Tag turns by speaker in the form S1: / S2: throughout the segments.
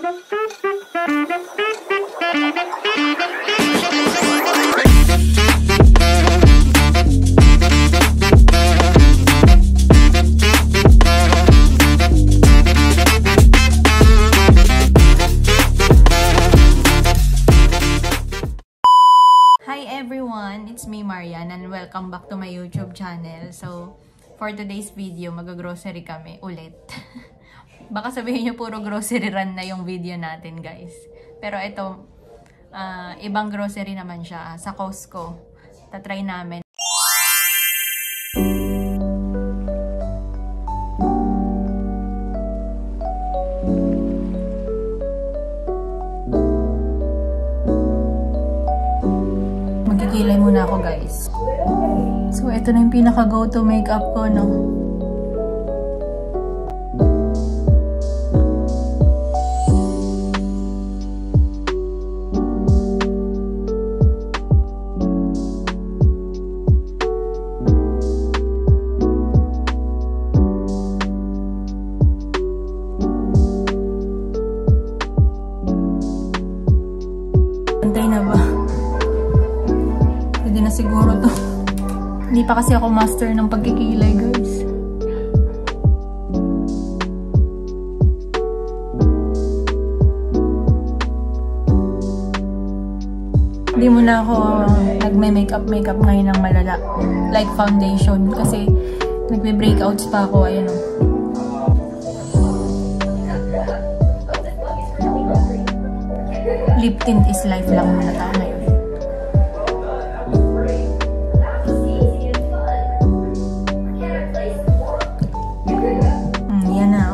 S1: It's me, Marian, and welcome back to my YouTube channel. So, for today's video, mag-grocery kami ulit. Baka sabihin nyo puro grocery run na yung video natin, guys. Pero ito, ibang grocery naman siya. Sa Costco. Tatry namin. Magkikilay muna ako, guys. So, ito na yung pinaka-go-to makeup ko, no? Pantay na ba? Pwede na siguro to. Hindi pa kasi ako master ng pagkikilay, guys. Hindi muna ako nagme-makeup ngayon ng malala. Like foundation. Kasi nagbe-breakouts pa ako. Ayun o. Lip tint is life lang muna tayo ngayon.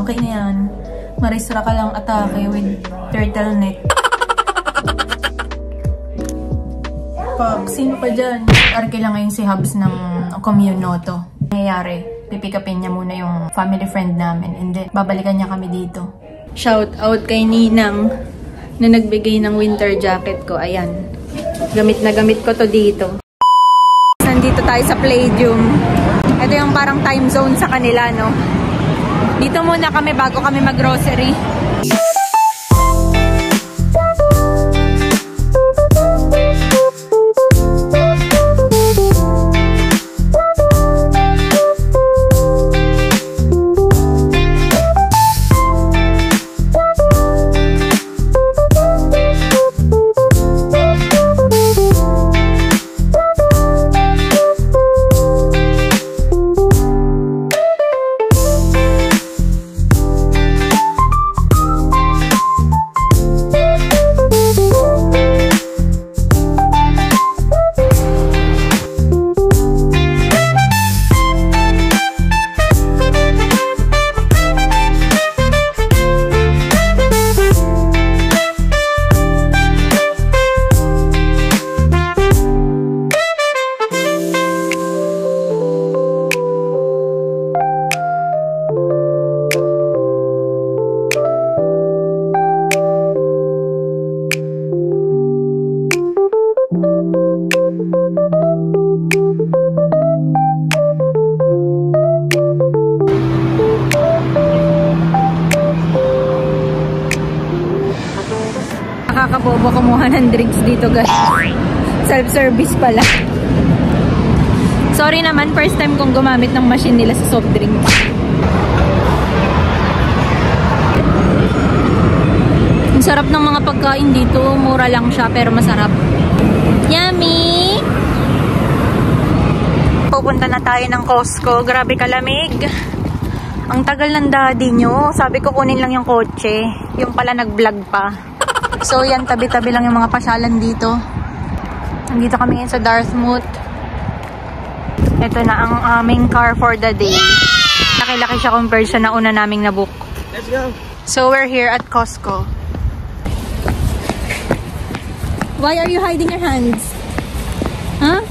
S1: Okay na yan. Marisra ka lang atake with turtleneck. Pag sino pa dyan? Arke lang ngayon si Hubs ng Communoto. Nangyayari, pipikapin niya muna yung family friend namin. And then, babalikan niya kami dito. Shout out kay Ninang na nagbigay ng winter jacket ko. Ayan. Gamit na gamit ko to dito. Nandito tayo sa Palladium. Ito yung parang time zone sa kanila, no? Dito muna kami bago kami mag-grocery. Nakakabobo kumuha ng drinks dito, guys. Self-service pala. Sorry naman, first time kong gumamit ng machine nila sa soft drinks. Ang sarap ng mga pagkain dito. Mura lang siya pero masarap. Yummy! Pupunta na tayo ng Costco. Grabe kalamig. Ang tagal ng daddy nyo. Sabi ko kunin lang yung kotse. Yung pala nag-vlog pa. So yan, tabi-tabi lang yung mga pasyalan dito. Nandito kami ngayon sa Dartmouth. Ito na ang aming car for the day. Laki-laki siya compared sa nauna naming nabook.
S2: Let's go!
S1: So we're here at Costco. Why are you hiding your hands? Huh?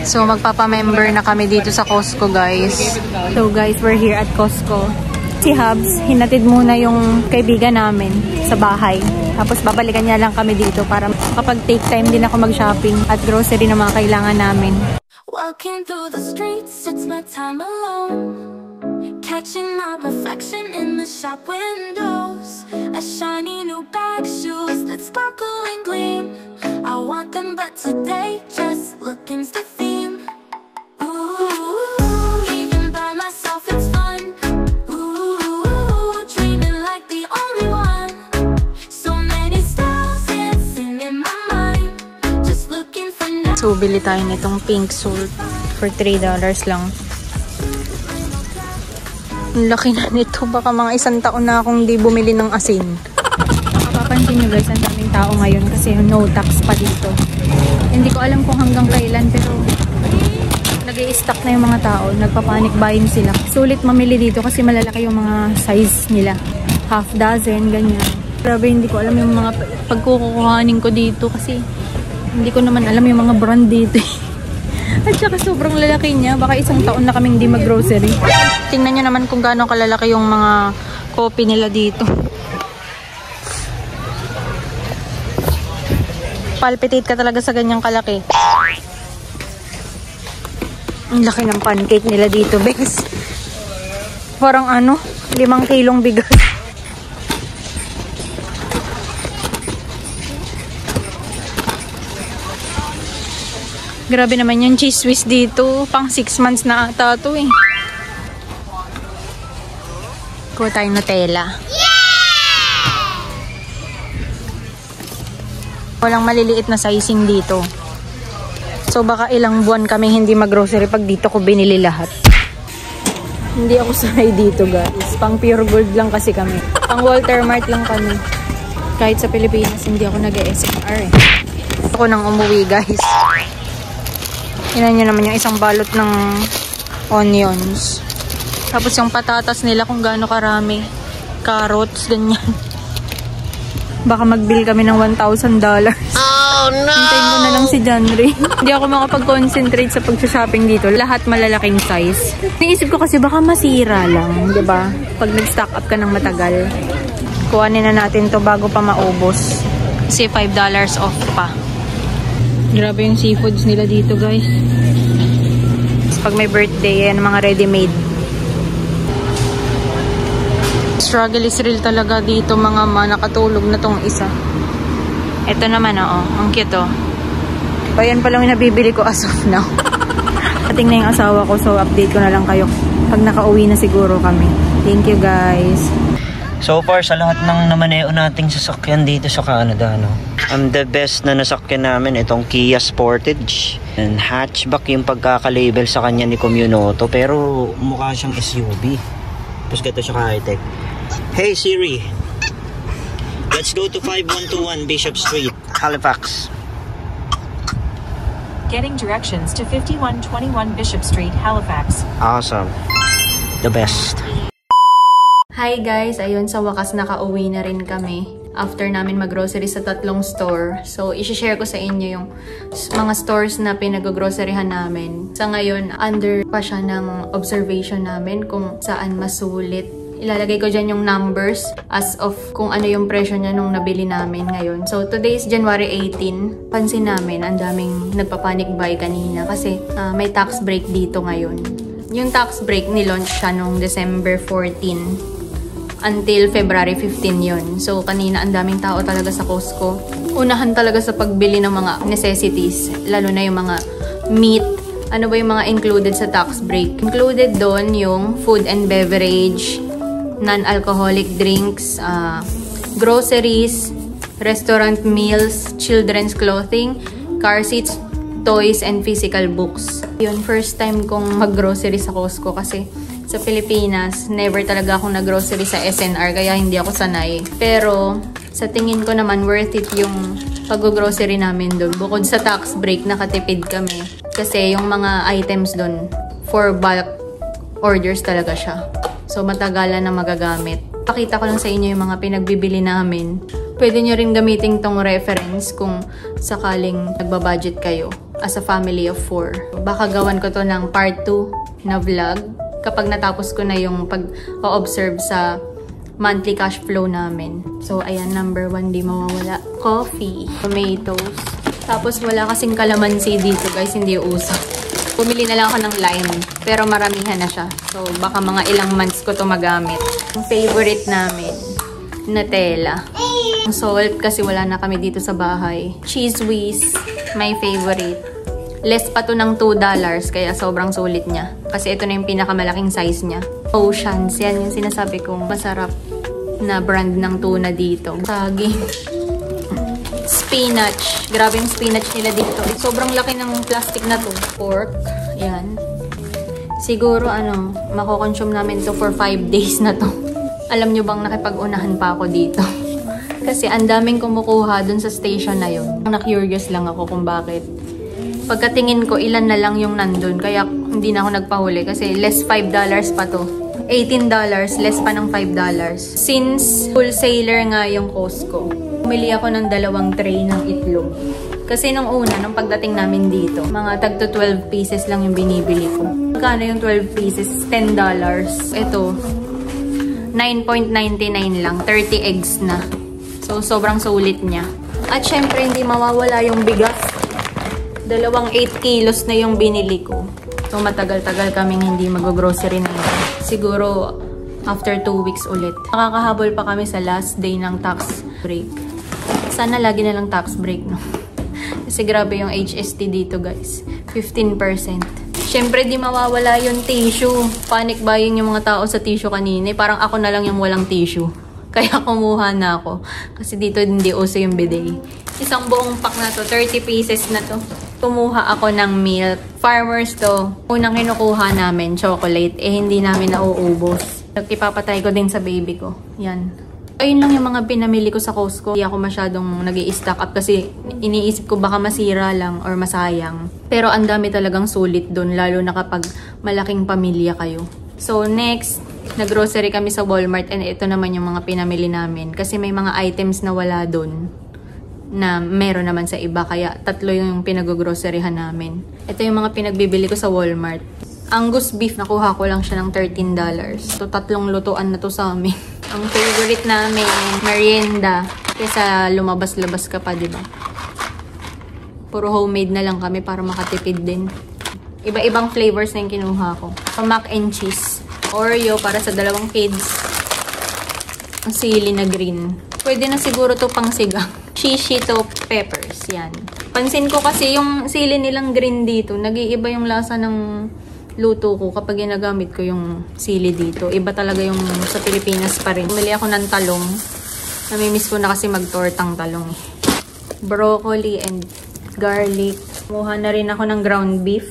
S1: So magpapamember na kami dito sa Costco, guys. So guys, we're here at Costco. Si Hubs, hinatid muna yung kaibigan namin sa bahay. Tapos babalikan niya lang kami dito para kapag take time din ako mag-shopping at grocery na mga kailangan namin.
S3: Walking through the streets, it's my time alone. Catching my reflection in the shop windows. A shiny black shoes that sparkle and gleam. I want them, but today just looking's the theme. Ooh, even by myself it's fun. Ooh, dreaming like the only one. So many styles dancing in my mind. Just looking for now.
S1: So, bili tayo nitong pink salt for $3 lang. Ang laki na nito. Baka mga 1 taon na akong di bumili ng asin. Makapapansin nyo guys, ang daming tao ngayon kasi no tax pa dito. Hindi ko alam kung hanggang kailan pero nag-i-stock na yung mga tao. Nagpa-panic buying sila. Sulit mamili dito kasi malalaki yung mga size nila. Half dozen, ganyan. Grabe, hindi ko alam yung mga pagkukuhanin ko dito kasi hindi ko naman alam yung mga brand dito. At saka sobrang lalaki niya. Baka 1 taon na kaming di mag-grocery. Tingnan nyo naman kung gaano kalalaki yung mga coffee nila dito. Palpitate ka talaga sa ganyang kalaki. Ang laki ng pancake nila dito, bes. Parang 5 kilong bigas. Grabe naman yung cheese whiz dito. Pang 6 months na ata ito eh. Kuha tayong Nutella. Walang maliliit na sizing dito. So baka ilang buwan kami hindi mag-grocery pag dito ko binili lahat. Hindi ako sanay dito guys. Pang pure gold lang kasi kami. Pang Walter Mart lang kami. Kahit sa Pilipinas hindi ako nag-SMR eh. Ako nang umuwi guys. Tingnan nyo naman yung isang balot ng onions. Tapos yung patatas nila kung gaano karami. Carrots, ganyan. Baka mag-bill kami ng $1,000. Oh no! Hintayin ko na lang si John Ray. Hindi ako makapag-concentrate sa pag-shopping dito. Lahat malalaking size. Naisip ko kasi baka masira lang, di ba? Pag nag-stock up ka ng matagal. Kuhanin na natin to bago pa maubos. Kasi $5 off pa. Grabe yung seafoods nila dito guys. Pag may birthday, yan mga ready-made. Struggle is real talaga dito mga nakatulog na tong isa. Ito naman ang cute So yan pa lang yung nabibili ko as of now. Ating na yung asawa ko so update ko na lang kayo pag nakauwi na siguro kami. Thank you guys.
S2: So far sa lahat ng namaneo nating sasakyan dito sa Canada, ang the best na nasakyan namin itong Kia Sportage. And hatchback yung pagkaka-label sa kanya ni Communoto pero mukha siyang SUV. Tapos gato siya ka-high-tech. Hey Siri, let's go to 5121 Bishop Street, Halifax.
S4: Getting directions to 5121 Bishop Street, Halifax.
S2: Awesome. The best.
S1: Hi guys! Ayun, sa wakas nakauwi na rin kami. After namin mag-grocery sa 3 store. So, isi-share ko sa inyo yung mga stores na pinag-groceryhan namin. Sa ngayon, under pa siya ng observation namin kung saan masulit. Ilalagay ko dyan yung numbers as of kung ano yung presyo niya nung nabili namin ngayon. So, today is January 18. Pansin namin, ang daming nagpa-panic buy kanina kasi may tax break dito ngayon. Yung tax break, nilaunch siya nung December 14. Until February 15 yun. So, kanina ang daming tao talaga sa Costco. Unahan talaga sa pagbili ng mga necessities. Lalo na yung mga meat. Ano ba yung mga included sa tax break? Included doon yung food and beverage, non-alcoholic drinks, groceries, restaurant meals, children's clothing, car seats, toys, and physical books. Yun, first time kong mag-grocery sa Costco kasi sa Pilipinas, never talaga akong nag-grocery sa SNR kaya hindi ako sanay. Pero sa tingin ko naman worth it yung pag-grocery namin doon. Bukod sa tax break, nakatipid kami. Kasi yung mga items doon, for bulk orders talaga siya. So matagalan na magagamit. Pakita ko lang sa inyo yung mga pinagbibili namin. Pwede nyo rin gamitin tong reference kung sakaling nagbabudget kayo as a family of 4. Baka gawan ko to ng part 2 na vlog. Kapag natapos ko na yung pag-observe sa monthly cash flow namin. So, ayan, number 1, di mawawala. Coffee, tomatoes. Tapos, wala kasing kalamansi dito, guys. Hindi uso. Pumili na lang ako ng lime. Pero maramihan na siya. So, baka mga ilang months ko to magamit. Ang favorite namin, Nutella. Salt kasi wala na kami dito sa bahay. Cheese whiz, my favorite. Less pa to ng $2 kaya sobrang sulit niya. Kasi ito na yung pinakamalaking size niya. Oceans, yan yung sinasabi kong masarap na brand ng tuna dito. Saging. Spinach. Grabe yung spinach nila dito. Sobrang laki ng plastic na to. Pork. Yan. Siguro mako-consume namin to for 5 days na to. Alam nyo bang nakipag-unahan pa ako dito? Kasi ang daming kumukuha dun sa station na yun. Na-curious lang ako kung bakit. Pagkatingin ko, ilan na lang yung nandun. Kaya hindi na ako nagpahuli. Kasi less $5 pa to. $18, less pa ng $5. Since wholesaler nga yung Costco, bumili ako ng 2 tray ng itlog. Kasi nung una, nung pagdating namin dito, mga tag to 12 pieces lang yung binibili ko. Magkano yung 12 pieces? $10. Ito, 9.99 lang. 30 eggs na. So, sobrang sulit niya. At syempre, hindi mawawala yung bigas. 8 kilos na yung binili ko. So, matagal-tagal kaming hindi mag-grocery na yun. Siguro, after 2 weeks ulit. Nakakahabol pa kami sa last day ng tax break. Sana lagi na lang tax break, no? Kasi grabe yung HST dito, guys. 15%. Syempre, di mawawala yung tissue. Panic buying yung mga tao sa tissue kanina. Parang ako na lang yung walang tissue. Kaya kumuha na ako. Kasi dito hindi uso yung bidet. Isang buong pack na to. 30 pieces na to. Kumuha ako ng milk. Farmers to. Unang kinukuha namin, chocolate. Hindi namin nauubos. Ipapatry ko din sa baby ko. Yan. Ayun lang yung mga pinamili ko sa Costco. Hindi ako masyadong nag-i-stock up kasi iniisip ko baka masira lang or masayang. Pero ang dami talagang sulit dun, lalo na kapag malaking pamilya kayo. So next, nag-grocery kami sa Walmart and ito naman yung mga pinamili namin. Kasi may mga items na wala dun na meron naman sa iba. Kaya 3 yung pinag-groceryhan namin. Ito yung mga pinagbibili ko sa Walmart. Angus beef, nakuha ko lang siya ng $13. So 3 lutuan na to sa amin. Ang favorite namin, merienda. Kesa lumabas-labas ka pa, diba? Puro homemade na lang kami para makatipid din. Iba-ibang flavors na yung kinuha ko. Mac and cheese. Oreo para sa 2 kids. Ang sili na green. Pwede na siguro to pang sigang. Shishito peppers. Yan. Pansin ko kasi yung sili nilang green dito, nag-iiba yung lasa ng luto ko kapag ginagamit ko yung sili dito. Iba talaga yung sa Pilipinas pa rin. Bumili ako ng talong. Namimiss ko na kasi magtortang talong. Broccoli and garlic. Kumuha na rin ako ng ground beef.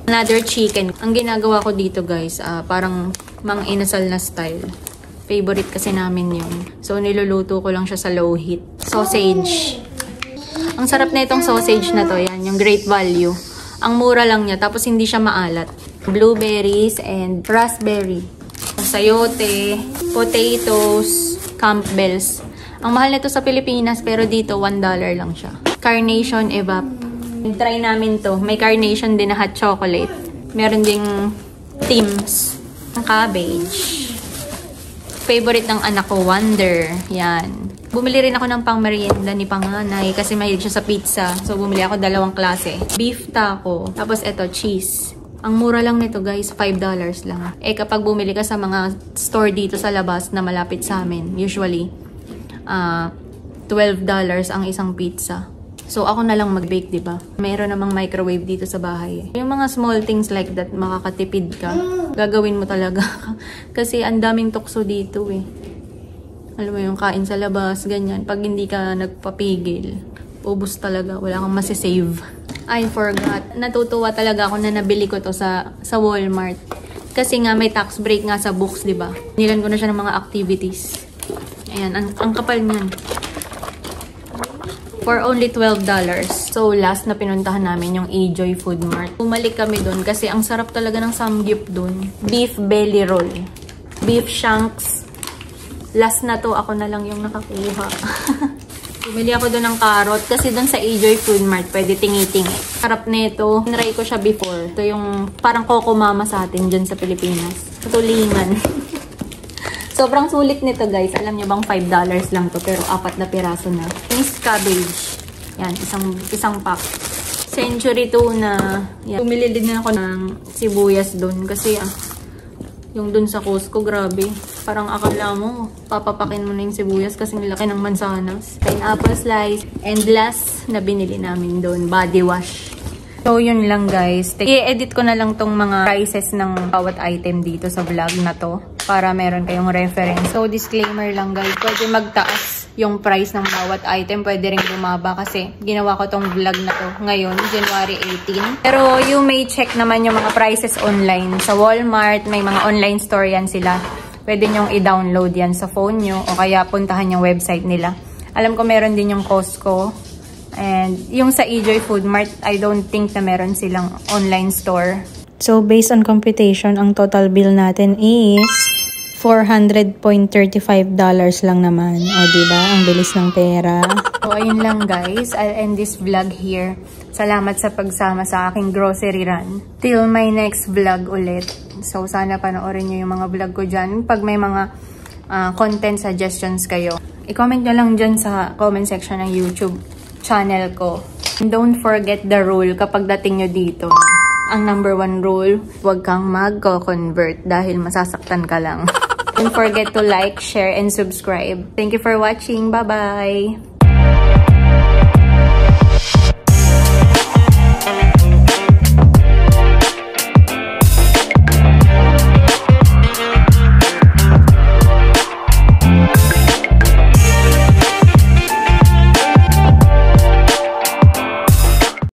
S1: Another chicken. Ang ginagawa ko dito, guys, parang mang inasal na style. Favorite kasi namin yun. So, niluluto ko lang siya sa low heat. Sausage. Ang sarap na itong sausage na to. Yan, yung Great Value. Ang mura lang niya, tapos hindi siya maalat. Blueberries and raspberry. Sayote, potatoes, Campbell's. Ang mahal nito sa Pilipinas, pero dito $1 lang siya. Carnation Evap. Try namin to. May carnation din na hot chocolate. Meron ding Tim's. Cabbage. Favorite ng anak ko, Wonder. Yan. Bumili rin ako ng pang-merienda ni panganay kasi mahilig siya sa pizza. So, bumili ako 2 klase. Beef taco. Tapos, eto, cheese. Ang mura lang nito, guys. $5 lang. Kapag bumili ka sa mga store dito sa labas na malapit sa amin, usually, $12 ang isang pizza. So, ako na lang mag-bake, diba? Mayroon namang microwave dito sa bahay. Yung mga small things like that, makakatipid ka. Gagawin mo talaga. Kasi ang daming tukso dito, Alam mo yung kain sa labas, ganyan. Pag hindi ka nagpapigil, ubos talaga. Wala kang masisave. I forgot. Natutuwa talaga ako na nabili ko to sa Walmart. Kasi nga may tax break nga sa books, diba? Nilan ko na siya ng mga activities. Ayan, ang kapal niyan. For only $12. So, last na pinuntahan namin yung A-Joy Food Mart. Bumalik kami dun kasi ang sarap talaga ng samgyup dun. Beef belly roll. Beef shanks. Last na to, ako na lang yung nakakuha. Bumili ako doon ng carrot kasi doon sa A-Joy Food Mart pwede tingi-tingi. Sarap nito. Tinry ko siya before. Ito yung parang Coco Mama sa atin dyan sa Pilipinas. Tulingan. Sobrang sulit nito, guys. Alam niyo bang $5 lang to pero 4 na piraso na. Minced cabbage. Yan, isang pack. Century tuna. Yan. Bumili din ako ng sibuyas doon kasi Yung dun sa Costco, grabe. Parang akala mo, papapakin mo na yung sibuyas kasi laki ng mansanas. Pineapple slice. And last na binili namin doon, body wash. So, yun lang guys. I-edit ko na lang tong mga prices ng bawat item dito sa vlog na to para meron kayong reference. So, disclaimer lang guys. Pwede magtaas yung price ng bawat item. Pwede rin bumaba kasi ginawa ko tong vlog na to ngayon, January 18. Pero you may check naman yung mga prices online. Sa Walmart, may mga online store yan sila. Pwede nyong i-download yan sa phone nyo o kaya puntahan yung website nila. Alam ko meron din yung Costco. And yung sa eJoy Food Mart, I don't think na meron silang online store. So, based on computation, ang total bill natin is $400.35 lang naman. O, diba? Ang bilis ng pera. So, ayun lang guys. I'll end this vlog here. Salamat sa pagsama sa aking grocery run. Till my next vlog ulit. So, sana panoorin nyo yung mga vlog ko dyan. Pag may mga content suggestions kayo, i-comment nyo lang dyan sa comment section ng YouTube channel ko. And don't forget the rule kapag dating nyo dito. Ang number 1 rule, huwag kang mag-convert dahil masasaktan ka lang. Don't forget to like, share, and subscribe. Thank you for watching. Bye-bye!